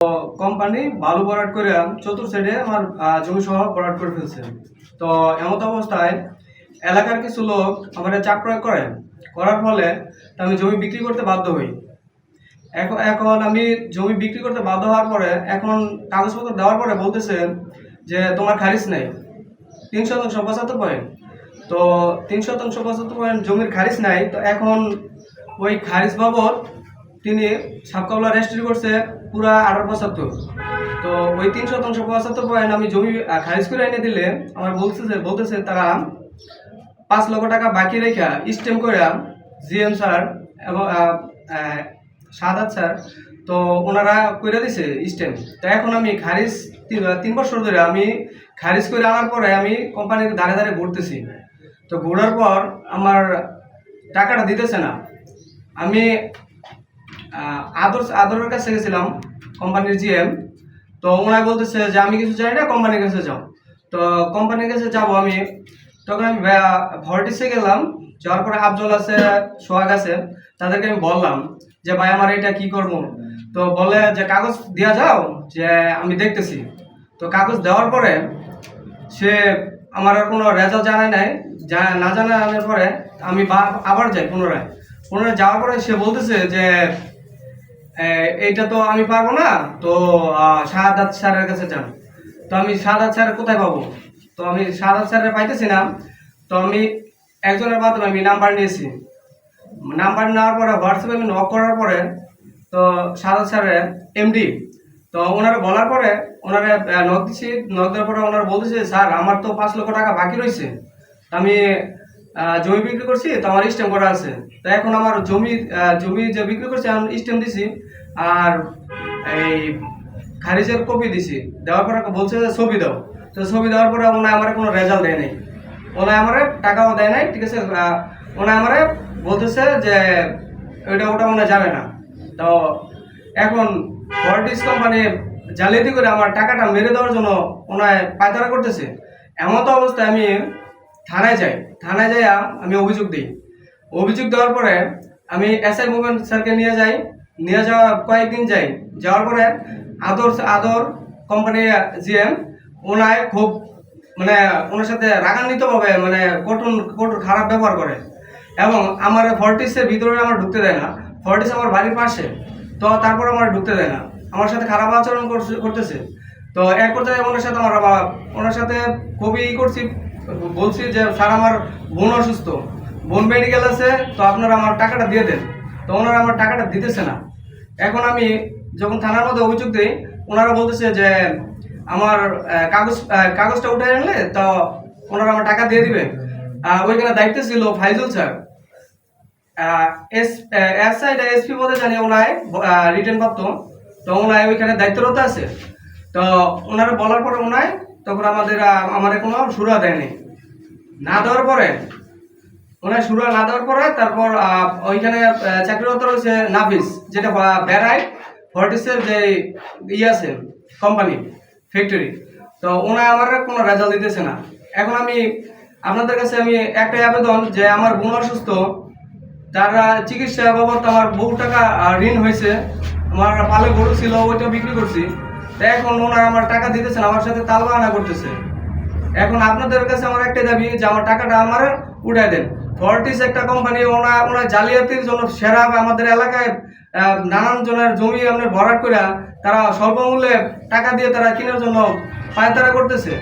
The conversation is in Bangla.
কোম্পানি বালু ভরাট করে চতুর সাইডে আমার জমি সহ ভরাট করে ফেলছে। তো এমত অবস্থায় এলাকার কিছু লোক আমার চাপ প্রয়োগ করার ফলে আমি জমি বিক্রি করতে বাধ্য হই। এখন আমি জমি বিক্রি করতে বাধ্য হওয়ার পরে এখন কাগজপত্র দেওয়ার পরে বলতেছে যে তোমার খারিজ নেই 3/75%। তো 3/75% জমির খারিজ নাই। তো এখন ওই খারিজ বাবদ তিনি সাবকাবলা রেজিস্ট্রি করছে পুরা 1875। তো ওই 3/75% আমি জমি খারিজ করে এনে দিলে আমার বলতেছে তারা 5 লক্ষ টাকা বাকি রেখা স্টেম করে জিএম স্যার এবং সাদাত স্যার, তো ওনারা করে দিছে স্টেম। তো এখন আমি খারিজ 3 বছর ধরে আমি খারিজ করে আনার পরে আমি কোম্পানির দাঁড়ে দাঁড়ে ঘুরতেছি। তো ঘোরার পর আমার টাকাটা দিতেছে না। আমি আদরের কাছে গেছিলাম, কোম্পানির জিএম। তো ওনারা বলতেছে যে আমি কিছু জানি না, কোম্পানির কাছে যাও। তো কোম্পানির কাছে যাবো আমি, তখন আমি ভর্টিসে গেলাম। যাওয়ার পরে আফজল আছে, সোহাগ আছে, তাদেরকে আমি বললাম যে ভাই আমার এটা কি করবো। তো বলে যে কাগজ দেওয়া যাও, যে আমি দেখতেছি। তো কাগজ দেওয়ার পরে সে আমার আর কোনো রেজাল্ট জানায় নাই। না জানানোর পরে আমি আবার যাই পুনরায় যাওয়ার পরে সে বলতেছে যে এইটা তো আমি পারবো না, তো শাহাদাত স্যারের কাছে যান। তো আমি শাহাদাত স্যার কোথায় পাবো? তো আমি শাহাদাত স্যারের পাইতেছি না। তো আমি একজনের মাধ্যমে আমি নাম্বার নিয়েছি। নাম্বার নেওয়ার পরে হোয়াটসঅ্যাপে আমি নক করার পরে তো শাহাদাত স্যারের এমডি, তো ওনারা বলার পরে ওনারা নক দিচ্ছি। নক দেওয়ার পরে ওনারা বলতেছে স্যার আমার তো 5 লক্ষ টাকা বাকি রয়েছে, আমি জমি বিক্রি করছি, তো আমার স্টেম করা আছে। তো এখন আমার জমি যে বিক্রি করছি আমি স্টেম দিছি আর এই খারিজের কপি দিছি। দেওয়ার পরে বলছে যে ছবি দাও। তো ছবি দেওয়ার পরে ওনায় আমার কোনো রেজাল্ট দেয় নাই, ওনায় আমার টাকাও দেয় নাই। ঠিক আছে, ওনায় আমার বলতেছে যে ওটা ওনায় যাবে না। তো এখন ফর্টিস কোম্পানি জালিয়াতি করে আমার টাকাটা মেরে দেওয়ার জন্য ওনায় পায়তারা করতেছে। এমন তো অবস্থায় আমি থানায় যাই। আমি অভিযোগ দিই। অভিযোগ দেওয়ার পরে আমি এসআই মোমেন স্যারকে নিয়ে যাওয়া কয়েকদিন যাওয়ার পরে আদর কোম্পানির জিএম ওনায় খুব ওনার সাথে রাগান্বিতভাবে কঠোর খারাপ ব্যবহার করে এবং আমার ফর্টিসের ভিতরে আমার ঢুকতে দেয় না। ফর্টিস আমার বাড়ির পাশে, তো তারপর আমার ঢুকতে দেয় না, আমার সাথে খারাপ আচরণ করতেছে। তো এক পর্যায়ে ওনার সাথে খুবই করছি, বলছি যে স্যার আমার বোন অসুস্থ, বোন মেডিকেল আছে, তো আপনারা আমার টাকাটা দিয়ে দেন। তো ওনারা আমার টাকাটা দিতেছে না। এখন আমি যখন থানার মধ্যে অভিযোগ দিই, ওনারা বলতেছে যে আমার কাগজটা উঠে আনলে তো ওনারা আমার টাকা দিয়ে দিবে। ওইখানে দায়িত্ব ছিল ফাইজুল স্যার। এসপি পদে জানি ওনায় রিটার্ন প্রাপ্ত। তো ওনায় ওইখানে দায়িত্বরত আছে। তো ওনারা বলার পরে ওনায় তখন আমার কোনো সুরা দেয়নি। না দেওয়ার পরে ওনার সুরা না দেওয়ার পরে তারপর ওইখানে চাকরিরত রয়েছে নাফিস, যেটা বেড়ায় ফর্টিসের যে আছে কোম্পানি ফ্যাক্টরি। তো ওনায় আমার কোনো রেজাল্ট দিতেছে না। এখন আমি আপনাদের কাছে আমি একটাই আবেদন, যে আমার বোন অসুস্থ, তারা চিকিৎসা বাবদ আমার বহু টাকা ঋণ হয়েছে, আমার পালে গরু ছিল ওইটা বিক্রি করছি। তো এখন ওনারা আমার টাকা দিতেছে না, আমার সাথে তালবাহানা করতেছে। এখন আপনাদের কাছে আমার একটাই দাবি, যে আমার টাকাটা আমার উঠাই দেন। ফর্টিস একটা কোম্পানি, ওনার জালিয়াতির জন্য সেরা আমাদের এলাকায় নানান জনের জমি ভরাট করে তারা স্বল্প মূল্যে টাকা দিয়ে তারা কেনার জন্য পায়তারা করতেছে।